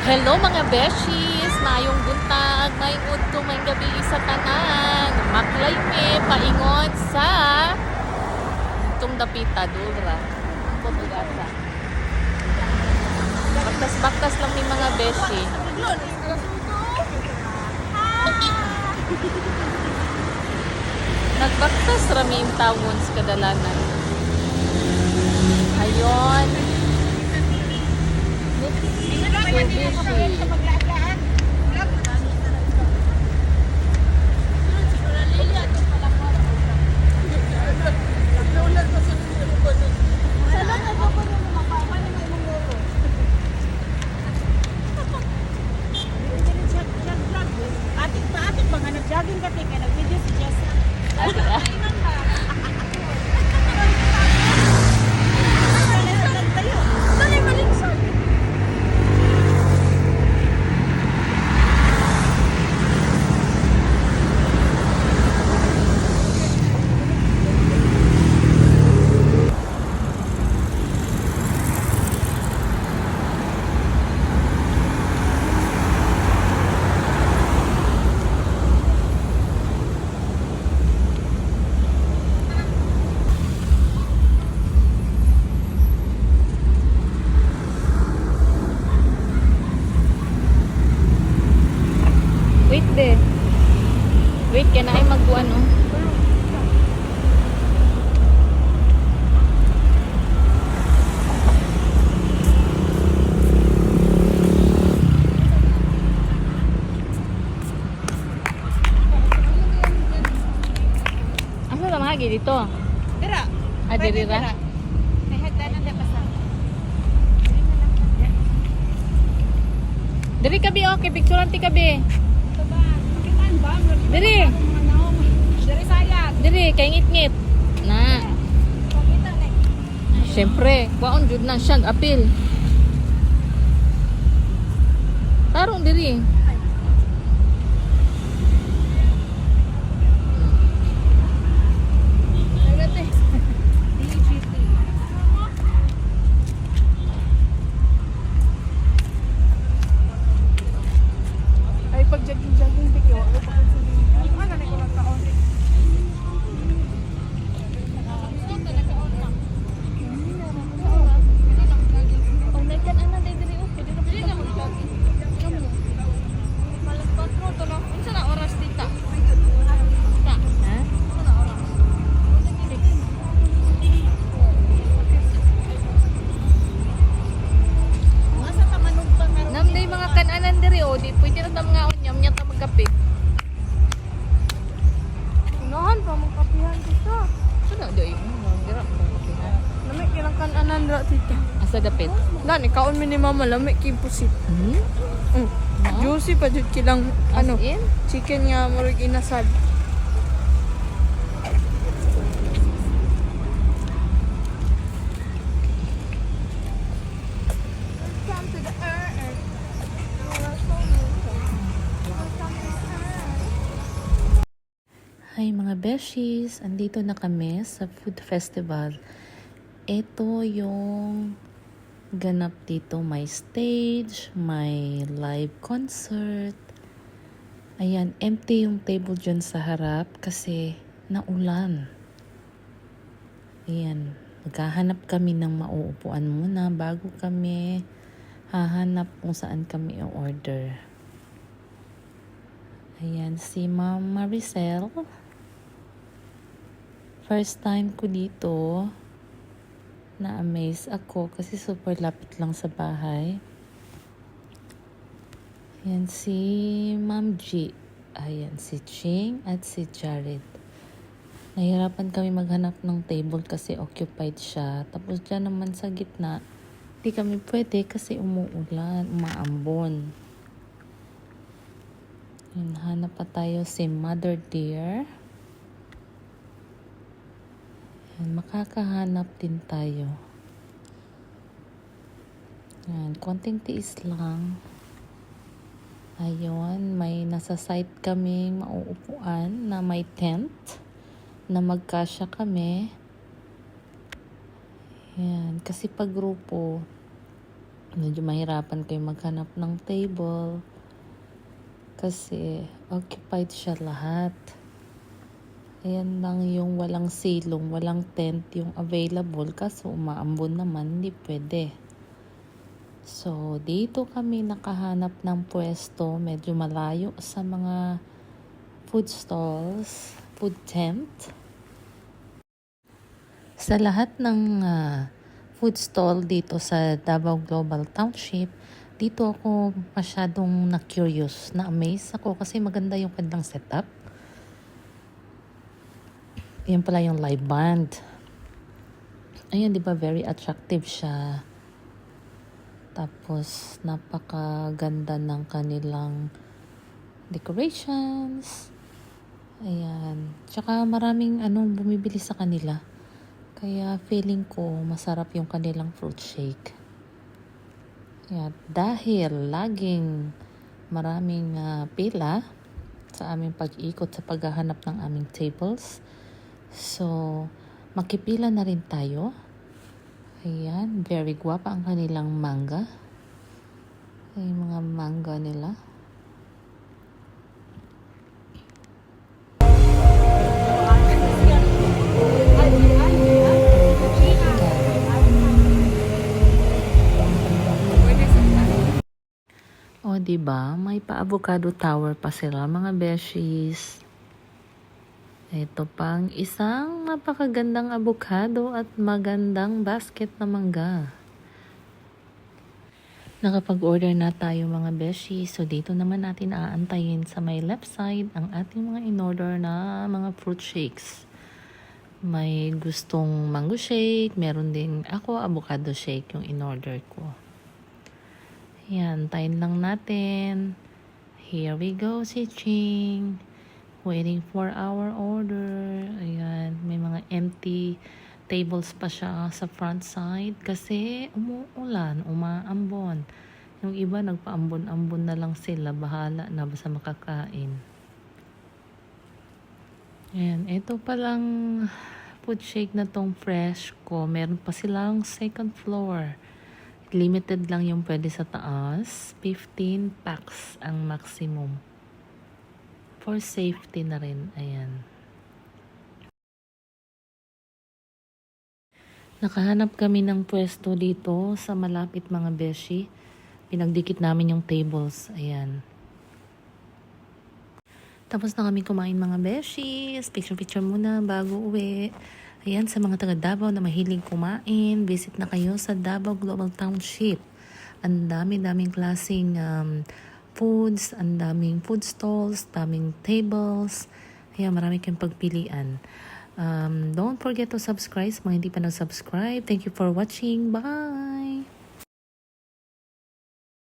Hello mga beshies! Mayong buntag, mayong udto, mayong gabi sa tanan. Maklay me, paingon sa itong dapita, dura. Ang pabugasa. Baktas-baktas lang ni mga beshi. Nagbaktas rami yung tawon sa kadalanan. Ayon. Mitsubishi. Jogging ka tingin, nag-video si Jessa. Wait de. Wait, kaya na ay magbuwan, oh. Asa na lagi dito? Dira. Ah, diri ra? May hagdanan na basta. Diri kabi, okay. Picturean ti kabi. Ito ba? Makitaan ba? Diri. Diri sayang. Diri, kay ngit-ngit. Na. Pakita na. Siyempre, waon jud na siya apil. Tarong diri. Ay pag jogging bigyo, ako pa sige. Ano na ko lang taon. Pag nagkan-anan day diri okay, diri na mo jogging. Malas patro to no. Unsa na oras dita? Ha? Unsa na oras? Asa ta manugtang meron? Nam day mga kan-anan diri o di pwede na tam nga unyam nya ta magkape. Unahan pa mong kapihan dito. Ano day? Dira mo kape. Lami kilang kan-anan dra tita. Asa dapit? Lan ikaon mi ni mama lami kimpusit. Hmm? Juicy pa jud kilang As ano in? chicken nga murag inasad. Hi mga beshies! Andito na kami sa food festival. Ito yung ganap dito. May stage, may live concert. Ayan, empty yung table dyan sa harap kasi naulan. Ayan, maghahanap kami ng mauupuan muna bago kami hahanap kung saan kami i-order. Ayan, si Ma'am Maricel. First time ko dito, na-amaze ako kasi super lapit lang sa bahay. Ayan si Ma'am G. Ayan si Ching at si Jared. Nahirapan kami maghanap ng table kasi occupied siya. Tapos dyan naman sa gitna, di kami pwede kasi umuulan, umaambon. Ayan, hanap pa tayo si Mother Dear. Ayan, makakahanap din tayo. Ayan, konting tiis lang. Ayun, may nasa site kami mauupuan na may tent na magkasya kami. Yan, kasi pag grupo, Medyo mahirapan kayo maghanap ng table kasi occupied siya lahat. Ayan lang yung walang silong, walang tent yung available kaso umaambon naman, hindi pwede. So, dito kami nakahanap ng pwesto medyo malayo sa mga food stalls, food tent. Sa lahat ng food stall dito sa Davao Global Township, dito ako masyadong na-curious, na-amaze ako kasi maganda yung kanilang setup. Yan pala yung live band. Ayan, di ba very attractive siya. Tapos, napakaganda ng kanilang decorations. Ayan. Tsaka maraming bumibili sa kanila. Kaya feeling ko masarap yung kanilang fruit shake. Ayan. Dahil laging maraming pila sa aming pag-ikot sa paghahanap ng aming tables. So, makipila na rin tayo. Ayan, very guwapa ang kanilang manga. Ay, mga manga nila. O, diba? May pa-avocado tower pa sila, mga beshies. Ito pang isang napakagandang avocado at magandang basket na mangga. Nakapag-order na tayo mga beshi. So dito naman natin aantayin sa may left side ang ating mga in-order na mga fruit shakes. May gustong mango shake, meron din ako avocado shake yung in-order ko. Yan, tayin lang natin. Here we go, si Ching. Waiting for our order. Ayan, may mga empty tables pa siya sa front side kasi umuulan, umaambon. Yung iba nagpaambon-ambon na lang sila, bahala na basta makakain. Ayan, ito palang food shake na tong fresh ko. Meron pa silang second floor. Limited lang yung pwede sa taas. 15 packs ang maximum. For safety na rin, ayan. Nakahanap kami ng pwesto dito sa malapit mga beshi. Pinagdikit namin yung tables, ayan. Tapos na kami kumain mga beshi. Picture-picture muna bago uwi. Ayan, sa mga taga Davao na mahilig kumain, visit na kayo sa Davao Global Township. Ang dami-daming klaseng foods, ang daming food stalls, daming tables. Ayan, marami kayong pagpilian. Don't forget to subscribe sa mga hindi pa nag-subscribe. Thank you for watching. Bye!